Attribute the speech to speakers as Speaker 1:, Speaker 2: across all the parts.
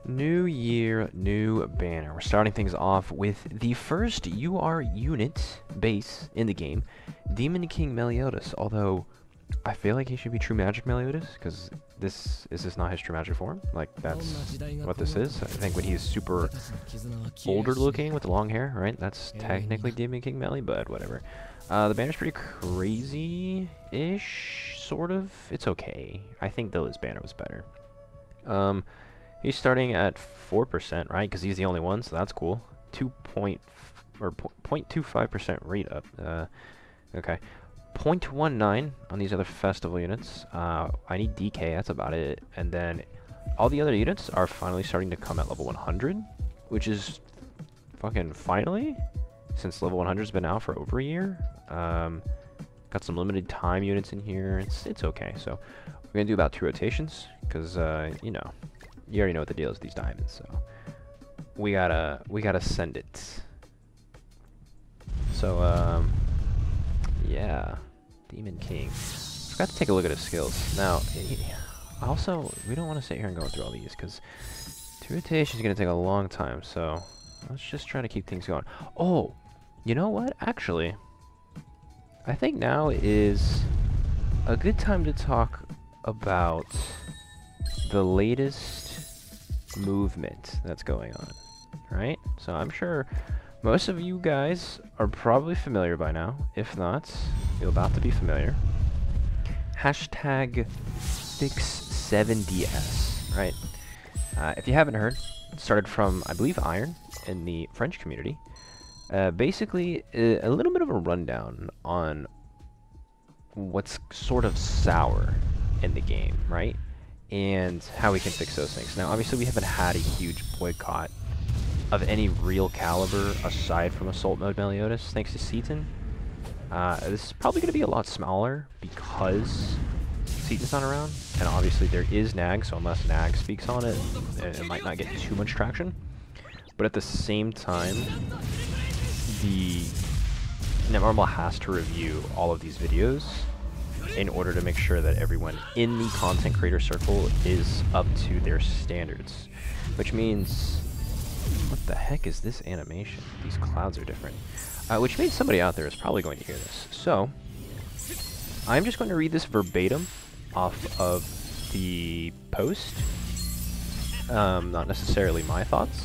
Speaker 1: New year, new banner. We're starting things off with the first UR unit base in the game, Demon King Meliodas. Although, I feel like he should be True Magic Meliodas, because this is not his True Magic form. Like, that's what this is. I think when he's super older looking with the long hair, right? That's technically Demon King Meli, but whatever. The banner's pretty crazy-ish, sort of. It's okay. I think though his banner was better. He's starting at 4%, right? Because he's the only one, so that's cool. 0.25% rate up. Okay. 0.19 on these other festival units. I need DK, that's about it. And then all the other units are finally starting to come at level 100, which is fucking finally, since level 100's been out for over a year. Got some limited time units in here. It's okay. So we're gonna do about 2 rotations, because you know, you already know what the deal is with these diamonds. So we gotta send it. So yeah, Demon King. Forgot to take a look at his skills. Now, also, we don't want to sit here and go through all these, because 2 rotations is going to take a long time, so let's just try to keep things going. Oh, you know what? Actually, I think now is a good time to talk about the latest movement that's going on, right? So I'm sure most of you guys are probably familiar by now. If not, you're about to be familiar. Hashtag Fix7DS, right? If you haven't heard, it started from, I believe, Iron in the French community. Basically, a little bit of a rundown on what's sort of sour in the game, right? And how we can fix those things. Now, obviously, we haven't had a huge boycott of any real caliber aside from Assault Mode Meliodas, thanks to Seaton. This is probably going to be a lot smaller because Seaton's not around, and obviously there is Nag, so unless Nag speaks on it, it might not get too much traction. But at the same time, the Netmarble has to review all of these videos in order to make sure that everyone in the content creator circle is up to their standards, which means, what the heck is this animation? These clouds are different. Which means somebody out there is probably going to hear this. So, I'm just going to read this verbatim off of the post. Not necessarily my thoughts,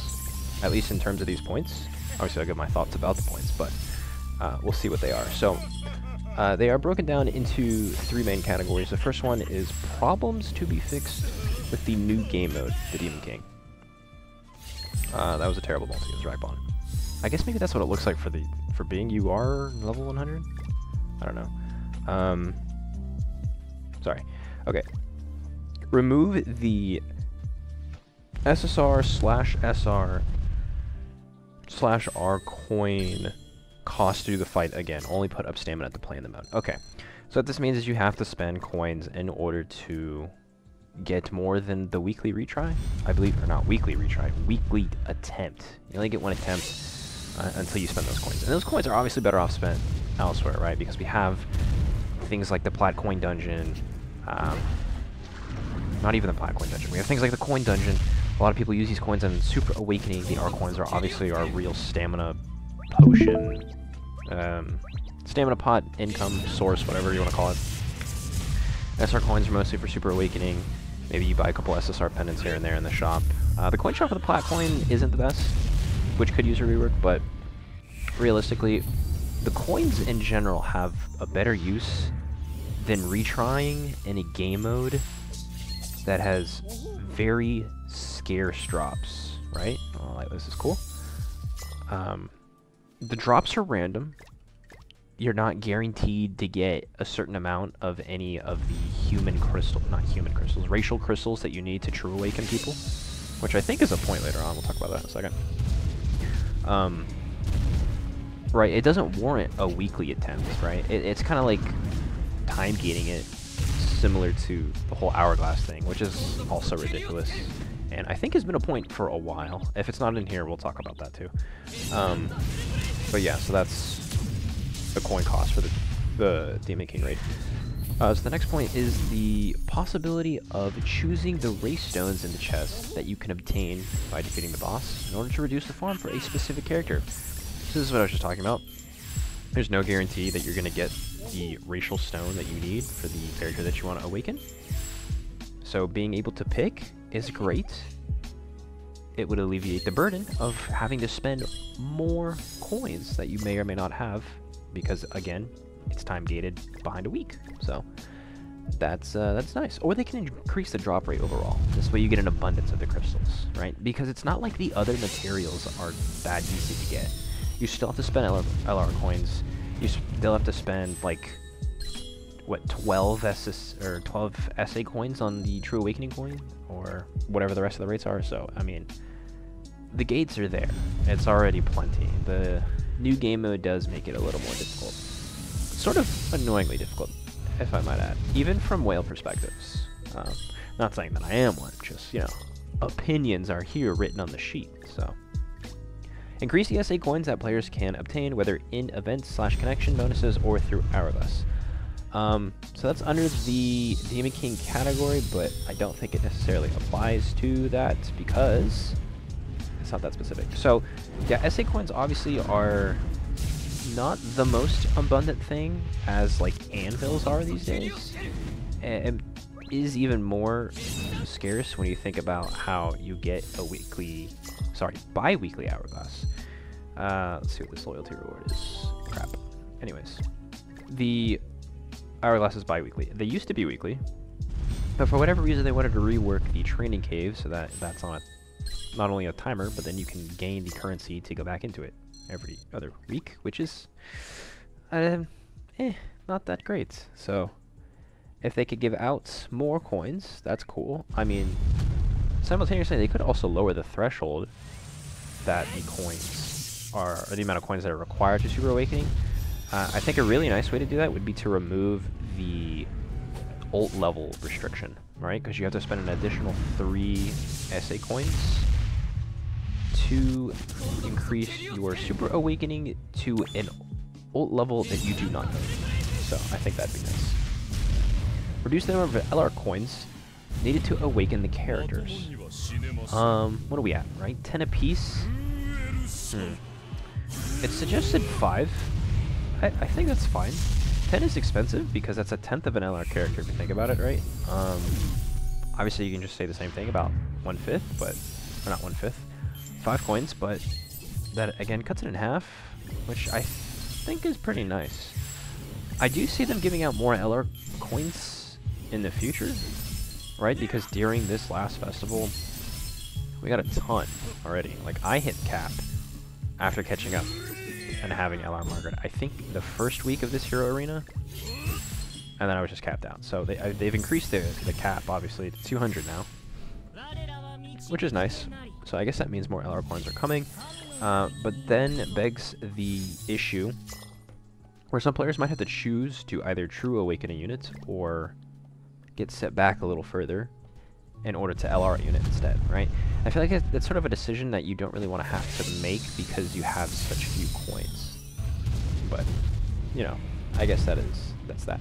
Speaker 1: at least in terms of these points. Obviously, I'll give my thoughts about the points, but we'll see what they are. So, they are broken down into 3 main categories. The first one is problems to be fixed with the new game mode, the Demon King. That was a terrible multi, it was Ragbon. I guess maybe that's what it looks like for being UR level 100? I don't know. Sorry. Okay. Remove the SSR/SR/R coin cost to do the fight again. Only put up stamina to play in the mode. Okay. So what this means is you have to spend coins in order to get more than the weekly retry, I believe, or not weekly retry, weekly attempt. You only get 1 attempt until you spend those coins. And those coins are obviously better off spent elsewhere, right? Because we have things like the Plat Coin Dungeon, not even the Plat Coin Dungeon. We have things like the Coin Dungeon. A lot of people use these coins in Super Awakening. The R coins are obviously our real stamina potion, stamina pot, income source, whatever you want to call it. SR coins are mostly for Super Awakening. Maybe you buy a couple SSR pendants here and there in the shop. The coin shop for the Plat coin isn't the best, which could use a rework, but realistically, the coins in general have a better use than retrying in a game mode that has very scarce drops, right? Oh, like, this is cool. The drops are random. You're not guaranteed to get a certain amount of any of the racial crystals that you need to true awaken people, which I think is a point later on. We'll talk about that in a second. Right, it doesn't warrant a weekly attempt, right? It's kind of like time gating it, similar to the whole hourglass thing, which is also ridiculous, and I think has been a point for a while. If it's not in here, we'll talk about that too. But yeah, so that's the coin cost for the Demon King raid. So the next point is the possibility of choosing the race stones in the chest that you can obtain by defeating the boss in order to reduce the farm for a specific character. So this is what I was just talking about. There's no guarantee that you're going to get the racial stone that you need for the character that you want to awaken. So being able to pick is great. It would alleviate the burden of having to spend more coins that you may or may not have, because again, it's time gated behind a week. So that's nice. Or they can increase the drop rate overall. This way you get an abundance of the crystals, right? Because it's not like the other materials are that easy to get. You still have to spend LR coins. You still have to spend like what, 12 SA coins on the True Awakening coin, or whatever the rest of the rates are. So I mean, the gates are there. It's already plenty. The new game mode does make it a little more difficult. Sort of annoyingly difficult, if I might add, even from whale perspectives. Not saying that I am one, just, you know, opinions are here written on the sheet. So increase the SA coins that players can obtain, whether in events/connection bonuses or through Hourglass. So that's under the Demon King category, but I don't think it necessarily applies to that because it's not that specific. So yeah, SA coins obviously are not the most abundant thing as like anvils are these days. It is even more scarce when you think about how you get a bi-weekly Hourglass. Let's see what this loyalty reward is. Crap. Anyways, the Hourglass is bi-weekly. They used to be weekly, but for whatever reason they wanted to rework the training cave so that that's on not only a timer, but then you can gain the currency to go back into it every other week, which is not that great. So if they could give out more coins, that's cool. I mean, simultaneously they could also lower the threshold that the coins are, or the amount of coins that are required to Super Awakening. I think a really nice way to do that would be to remove the ult level restriction, right? Because you have to spend an additional 3 SA coins to increase your Super Awakening to an ult level that you do not know. So I think that'd be nice. Reduce the number of LR coins needed to awaken the characters. What are we at, right? 10 apiece? It's suggested 5. I think that's fine. 10 is expensive because that's 1/10 of an LR character if you think about it, right? Obviously you can just say the same thing about 1/5, but, or not 1/5. 5 coins, but that again cuts it in half, which I think is pretty nice. I do see them giving out more LR coins in the future, right? Because during this last festival, we got a ton already. Like, I hit cap after catching up and having LR Margaret. I think the first week of this Hero Arena, and then I was just capped out. So they've increased the cap, obviously, to 200 now, which is nice. So I guess that means more LR coins are coming. But then begs the issue where some players might have to choose to either True Awakening units or get set back a little further in order to LR a unit instead, right? I feel like that's sort of a decision that you don't really want to have to make because you have such few coins. But, you know, I guess that's that.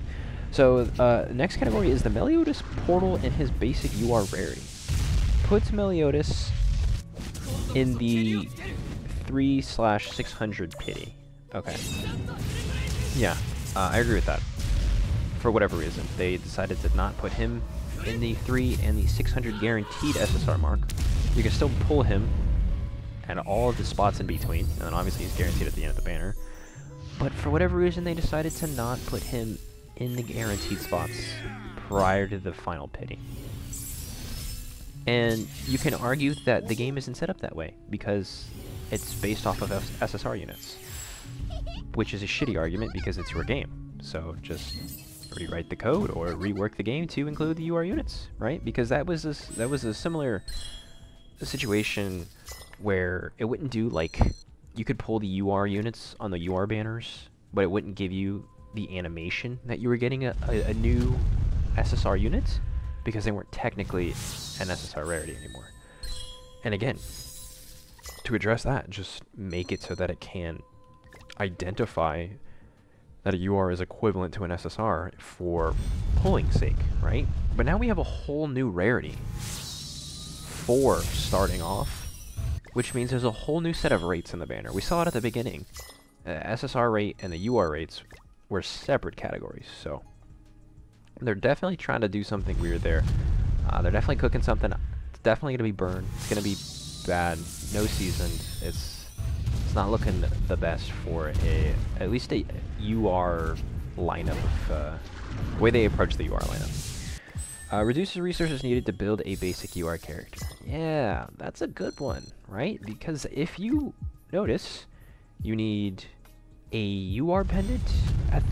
Speaker 1: So, next category is the Meliodas portal and his basic UR rarity. Puts Meliodas in the 3/600 pity. Okay. Yeah, I agree with that. For whatever reason, they decided to not put him in the 3 and the 600 guaranteed SSR mark. You can still pull him and all of the spots in between, and then obviously he's guaranteed at the end of the banner. But for whatever reason, they decided to not put him in the guaranteed spots prior to the final pity. And you can argue that the game isn't set up that way because it's based off of SSR units, which is a shitty argument because it's your game. So just rewrite the code or rework the game to include the UR units, right? Because that was a similar situation where it wouldn't do, like, you could pull the UR units on the UR banners, but it wouldn't give you the animation that you were getting a new SSR unit because they weren't technically an SSR rarity anymore. And again, to address that, just make it so that it can identify that a UR is equivalent to an SSR for pulling sake, right? But now we have a whole new rarity for starting off, which means there's a whole new set of rates in the banner. We saw it at the beginning. SSR rate and the UR rates were separate categories, so they're definitely trying to do something weird there. They're definitely cooking something. It's definitely going to be burned. It's going to be bad. No seasoned. It's not looking the best for at least a UR lineup of the way they approach the UR lineup. Reduces resources needed to build a basic UR character. Yeah, that's a good one, right? Because if you notice, you need a UR pendant at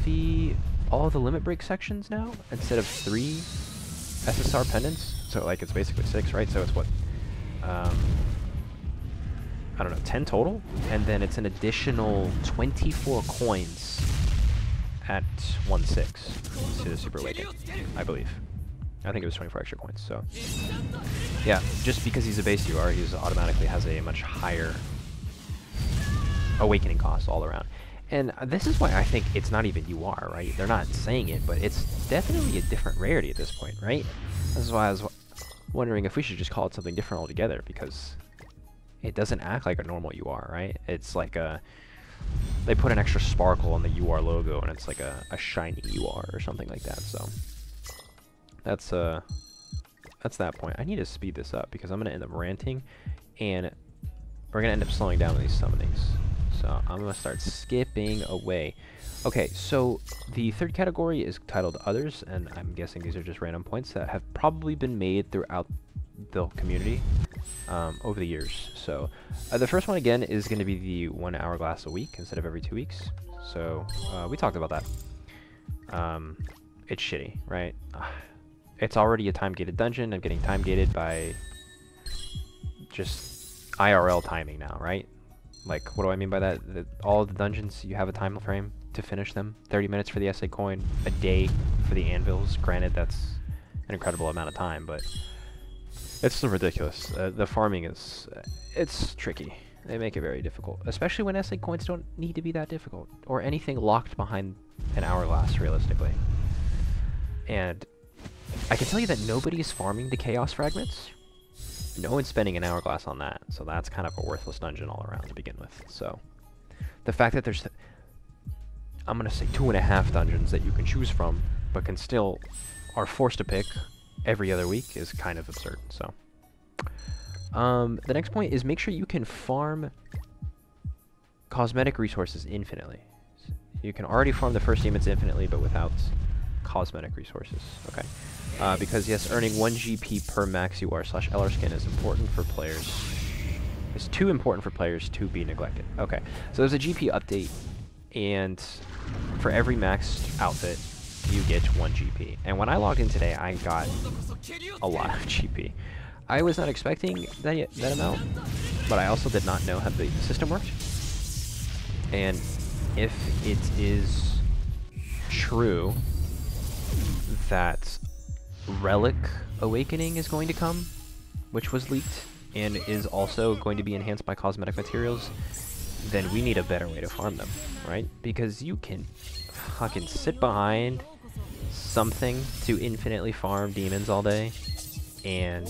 Speaker 1: all the limit break sections now instead of 3 SSR pendants. So like it's basically 6, right? So it's what, I don't know, 10 total, and then it's an additional 24 coins at 1/6 to the Super Awaken, I believe. I think it was 24 extra coins. So yeah, just because he's a base UR, he automatically has a much higher awakening cost all around. And this is why I think it's not even UR, right? They're not saying it, but it's definitely a different rarity at this point, right? This is why I was wondering if we should just call it something different altogether, because it doesn't act like a normal UR, right? It's like they put an extra sparkle on the UR logo, and it's like a shiny UR or something like that. So that's that point. I need to speed this up because I'm gonna end up ranting, and we're gonna end up slowing down these summonings. So I'm gonna start skipping away. Okay, so the third category is titled Others, and I'm guessing these are just random points that have probably been made throughout the community over the years. So the first one again is going to be the 1 hourglass a week instead of every 2 weeks. So we talked about that. It's shitty, right? It's already a time-gated dungeon. I'm getting time-gated by just IRL timing now, right? Like, what do I mean by that? All of the dungeons, you have a time frame to finish them. 30 minutes for the SA coin, a day for the anvils. Granted, that's an incredible amount of time, but it's still ridiculous. The farming is, it's tricky. They make it very difficult, especially when SA coins don't need to be that difficult, or anything locked behind an hourglass, realistically. And I can tell you that nobody is farming the chaos fragments. No one's spending an hourglass on that, so that's kind of a worthless dungeon all around to begin with. So the fact that there's, I'm gonna say 2.5 dungeons that you can choose from, but are forced to pick every other week is kind of absurd. So the next point is make sure you can farm cosmetic resources infinitely. You can already farm the first demons infinitely, but without cosmetic resources. Okay. Because yes, earning 1 GP per max UR/LR skin is important for players. It's too important for players to be neglected. Okay, so there's a GP update, and for every maxed outfit, you get 1 GP. And when I logged in today, I got a lot of GP. I was not expecting that amount, but I also did not know how the system worked. And if it is true that Relic Awakening is going to come, which was leaked, and is also going to be enhanced by cosmetic materials, then we need a better way to farm them, right? Because you can fucking sit behind something to infinitely farm demons all day and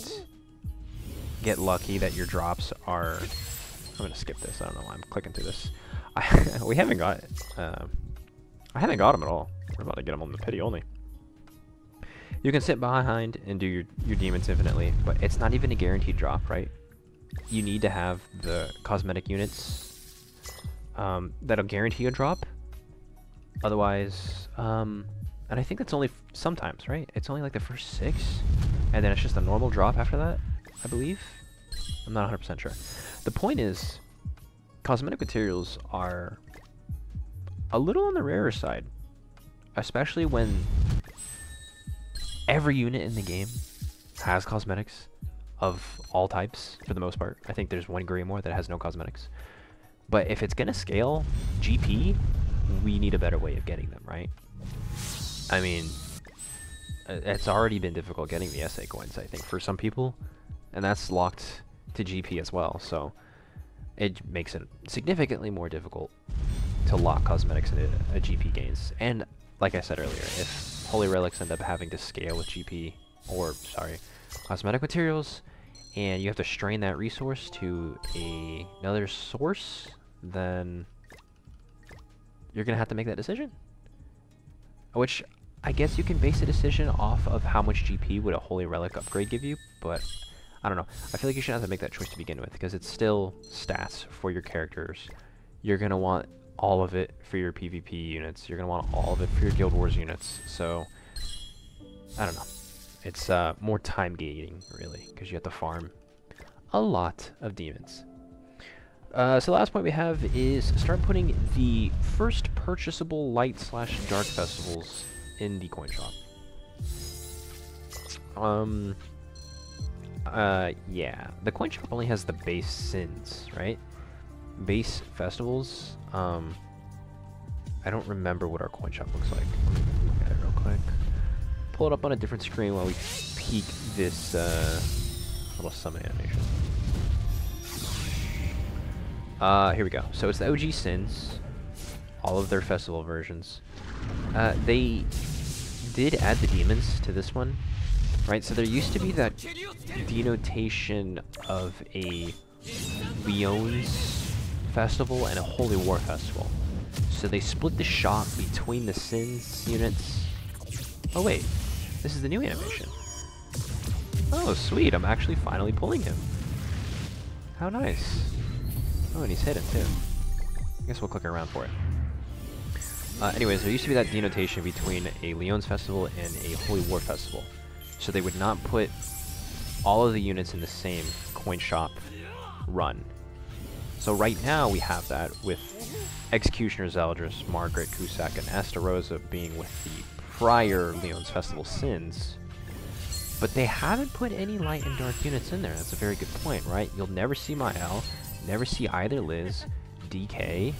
Speaker 1: get lucky that your drops are... I'm gonna skip this. I don't know why I'm clicking through this. I haven't got them at all. We're about to get them on the pity only. You can sit behind and do your demons infinitely, but it's not even a guaranteed drop, right? You need to have the cosmetic units that'll guarantee a drop. Otherwise, and I think that's only sometimes, right? It's only like the first 6, and then it's just a normal drop after that, I believe. I'm not 100% sure. The point is, cosmetic materials are a little on the rarer side, especially when every unit in the game has cosmetics of all types, for the most part. I think there's one Grimoire that has no cosmetics. But if it's going to scale GP, we need a better way of getting them, right? I mean, it's already been difficult getting the SA coins, I think, for some people. And that's locked to GP as well, so it makes it significantly more difficult to lock cosmetics into GP gains. And like I said earlier, if holy relics end up having to scale with GP, or sorry, cosmetic materials, and you have to strain that resource to another source, then you're gonna have to make that decision. Which I guess you can base a decision off of how much GP would a holy relic upgrade give you, but I don't know. I feel like you shouldn't have to make that choice to begin with, because it's still stats for your characters. You're gonna want all of it for your PvP units. You're gonna want all of it for your Guild Wars units. So I don't know. It's more time gating, really, because you have to farm a lot of demons. So the last point we have is start putting the first purchasable light/dark festivals in the coin shop. Yeah, the coin shop only has the base sins, right? Base festivals. I don't remember what our coin shop looks like. Let me look at it real quick. Pull it up on a different screen while we peek this little summon animation. Here we go. So it's the OG sins, all of their festival versions. They did add the demons to this one, right? So there used to be that denotation of a Leon's festival and a Holy War festival. So they split the shop between the sins units. Oh wait, this is the new animation. Oh sweet, I'm actually finally pulling him. How nice. Oh, and he's hidden too. I guess we'll click around for it. Anyways, there used to be that denotation between a Leon's festival and a Holy War festival. So they would not put all of the units in the same coin shop run. So right now we have that with Executioner Zeldris, Margaret, Cusack, and Estarosa being with the prior Leon's Festival sins. But they haven't put any light and dark units in there. That's a very good point, right? You'll never see Mael, never see either Liz, DK,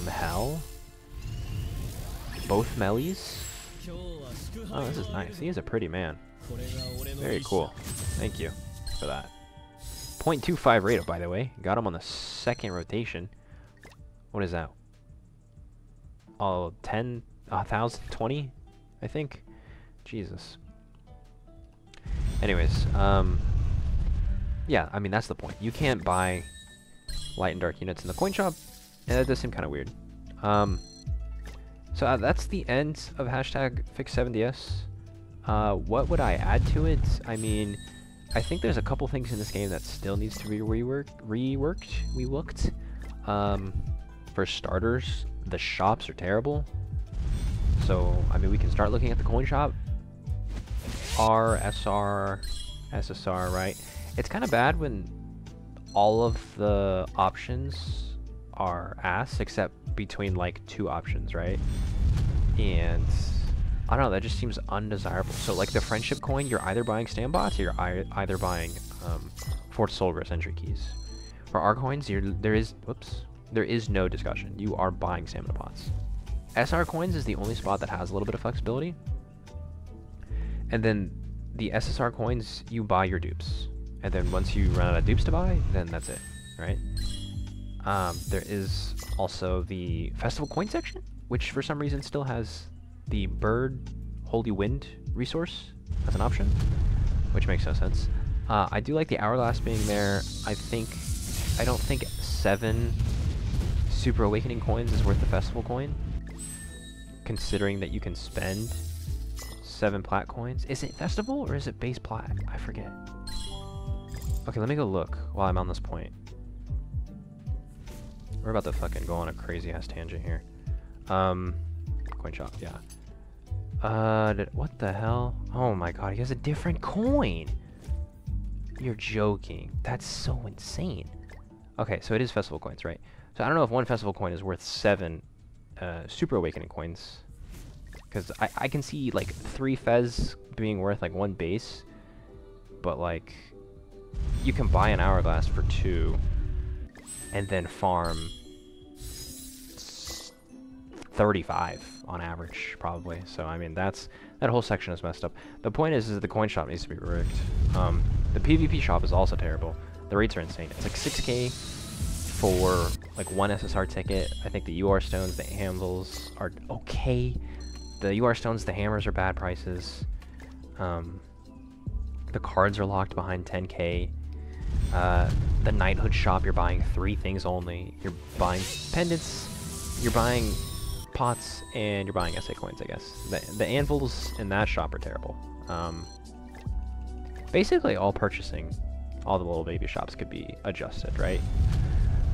Speaker 1: Hell, both Mellies. Oh, this is nice. He is a pretty man. Very cool. Thank you for that. 0.25 rate, by the way. Got him on the second rotation. What is that? Oh, 10, 1,020, I think. Jesus. Anyways, yeah, I mean, that's the point. You can't buy light and dark units in the coin shop. And that does seem kind of weird. So that's the end of hashtag Fix7DS. What would I add to it? I mean, I think there's a couple things in this game that still needs to be reworked. For starters, the shops are terrible. So, I mean, we can start looking at the coin shop. R, SR, SSR, right? It's kind of bad when all of the options are ass, except between, like, 2 options, right? And I don't know, that just seems undesirable. So, like, the friendship coin, you're either buying Stambots or you're either buying Fort Solgris entry keys. For our coins, there is no discussion. You are buying stamina pots. SR coins is the only spot that has a little bit of flexibility. And then the SSR coins, you buy your dupes. And then once you run out of dupes to buy, then that's it, right? There is also the Festival coin section, which for some reason still has the Bird Holy Wind resource as an option, which makes no sense. I do like the Hourglass being there. I don't think 7 Super Awakening coins is worth the Festival coin, considering that you can spend 7 plat coins. Is it Festival or is it base plat? I forget. Okay, let me go look while I'm on this point. We're about to fucking go on a crazy ass tangent here. Coin shop, yeah. What the hell? Oh my god, he has a different coin! You're joking. That's so insane. Okay, so it is Festival coins, right? So I don't know if one Festival coin is worth 7 Super Awakening coins. Because I can see, like, 3 Fez being worth, like, 1 base. But, like, you can buy an Hourglass for 2. And then farm 35 on average, probably. So, I mean, that whole section is messed up. The point is that the coin shop needs to be reworked. The PvP shop is also terrible. The rates are insane. It's like 6k for like 1 SSR ticket. I think the UR stones, the anvils are okay. The UR stones, the hammers are bad prices. The cards are locked behind 10k. The knighthood shop, you're buying 3 things only. You're buying pendants, you're buying pots, and you're buying SA coins, I guess. The anvils in that shop are terrible. Basically all purchasing, all the little baby shops could be adjusted, right?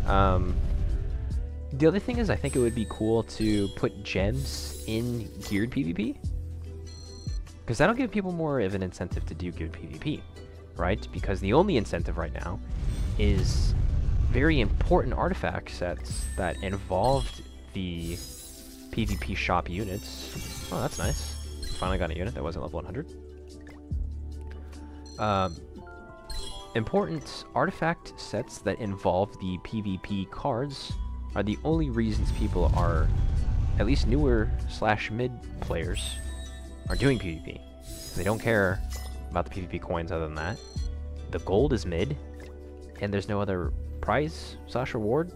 Speaker 1: The other thing is, I think it would be cool to put gems in geared PvP, because that'll give people more of an incentive to do geared PvP, right? Because the only incentive right now is very important artifact sets that involved the PvP shop units. Oh, that's nice. Finally got a unit that wasn't level 100. Important artifact sets that involve the PvP cards are the only reasons people are, at least newer / mid players, are doing PvP. They don't care about the PvP coins other than that. The gold is mid, and there's no other prize / reward,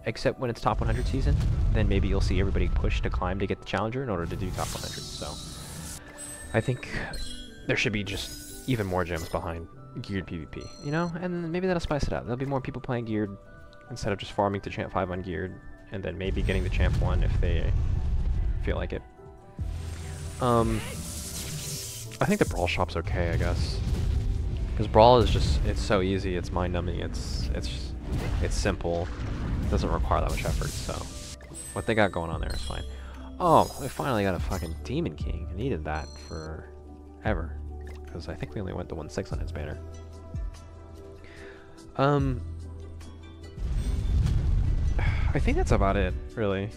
Speaker 1: except when it's top 100 season. Then maybe you'll see everybody push to climb to get the challenger in order to do top 100. So I think there should be just even more gems behind geared PvP, you know? And maybe that'll spice it up. There'll be more people playing geared instead of just farming to champ 5 on geared, and then maybe getting the champ 1 if they feel like it. I think the brawl shop's okay, I guess. Because brawl is just, it's so easy, it's mind-numbing, it's simple, it doesn't require that much effort, so what they got going on there is fine. Oh, we finally got a fucking Demon King. I needed that forever, because I think we only went to 1/6 on his banner. I think that's about it, really.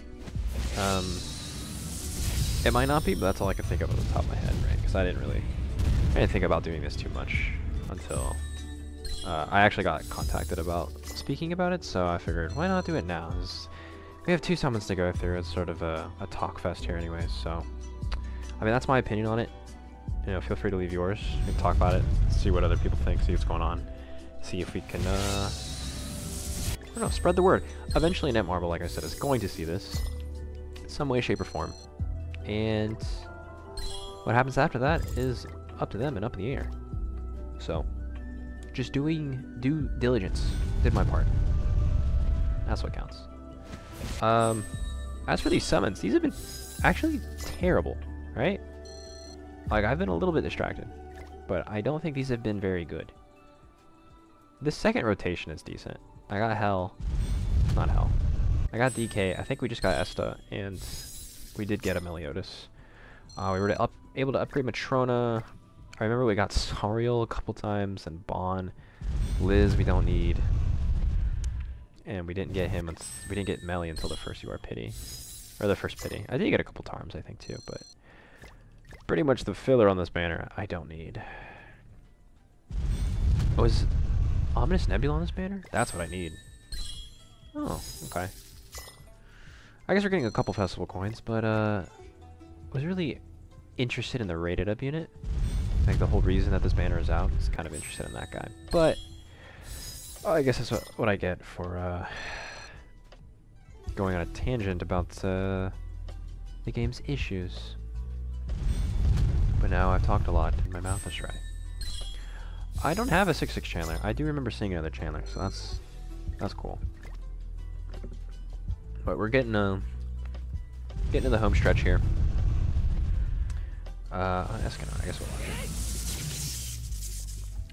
Speaker 1: It might not be, but that's all I can think of off the top of my head, right? Because I didn't think about doing this too much until I actually got contacted about speaking about it, so I figured, why not do it now? We have 2 summons to go through. It's sort of a talk fest here anyways, so I mean, that's my opinion on it. You know, feel free to leave yours. We can talk about it, see what other people think, see what's going on, see if we can, I don't know, spread the word. Eventually Netmarble, like I said, is going to see this in some way, shape, or form. And what happens after that is up to them and up in the air. So, just doing due diligence. Did my part. That's what counts. As for these summons, these have been actually terrible, right? Like, I've been a little bit distracted, but I don't think these have been very good. The second rotation is decent. I got Hell. Not Hell. I got DK. I think we just got Esta, and we did get a Meliodas. We were able to upgrade Matrona. I remember we got Sariel a couple times, and Bon. Liz we don't need. And we didn't get him, we didn't get Melly until the first UR pity. Or the first pity. I did get a couple Tarms, I think, too, but pretty much the filler on this banner I don't need. Oh, is Ominous Nebula on this banner? That's what I need. Oh, okay. I guess we're getting a couple festival coins, but was really interested in the rated up unit. I think the whole reason that this banner is out is kind of interested in that guy. But I guess that's what I get for going on a tangent about the game's issues. But now I've talked a lot and my mouth is dry. I don't have a 6/6 Chandler. I do remember seeing another Chandler, so that's cool. But we're getting to the home stretch here. Escanor, I guess we'll watch it.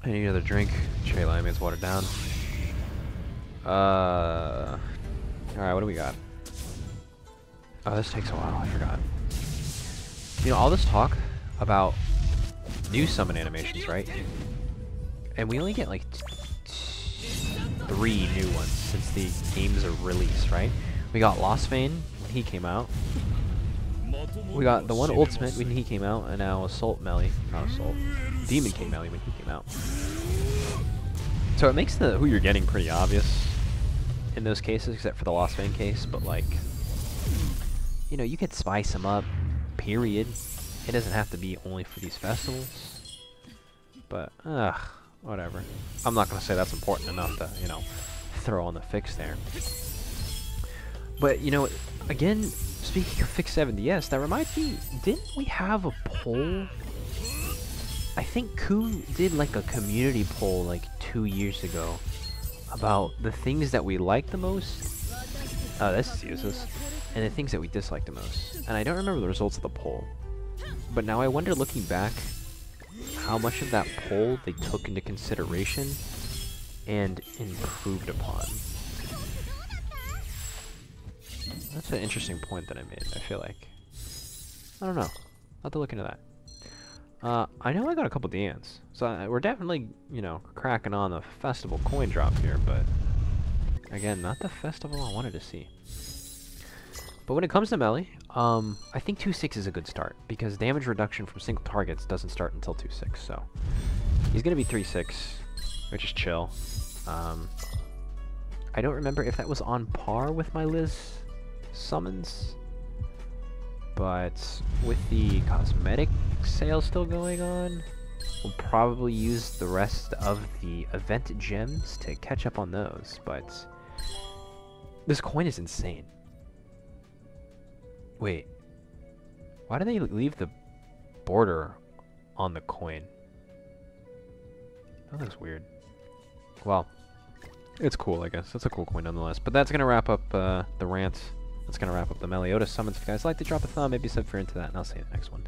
Speaker 1: I need another drink. Cherry Limeade's watered down. Alright, what do we got? Oh, this takes a while, I forgot. You know, all this talk about new summon animations, right? And we only get like 3 new ones since the game's release, right? We got Lost Vein when he came out. We got the one Ultimate when he came out, and now Assault Melee. Not Assault. Demon King Melee when he came out. So it makes who you're getting pretty obvious in those cases, except for the Lost Vein case, but like, you know, you could spice them up, period. It doesn't have to be only for these festivals. But, whatever. I'm not going to say that's important enough to, you know, throw on the fix there. But, you know, again, speaking of Fix7DS, that reminds me, didn't we have a poll? I think Koo did like a community poll like 2 years ago about the things that we like the most. This is useless. And the things that we dislike the most. And I don't remember the results of the poll. But now I wonder, looking back, how much of that poll they took into consideration and improved upon. That's an interesting point that I made, I feel like. I don't know. I'll have to look into that. I know I got a couple DNs, so we're definitely, you know, cracking on the festival coin drop here, but again, not the festival I wanted to see. But when it comes to melee, I think 2-6 is a good start, because damage reduction from single targets doesn't start until 2-6, so he's gonna be 3-6, which is chill. I don't remember if that was on par with my Liz summons, but with the cosmetic sale still going on, we'll probably use the rest of the event gems to catch up on those. But this coin is insane. Wait, why do they leave the border on the coin? That looks weird. Well, it's cool, I guess. It's a cool coin nonetheless. But that's gonna wrap up the rant. That's going to wrap up the Meliodas summons. If you guys like to drop a thumb, maybe sub if you're into that, and I'll see you in the next one.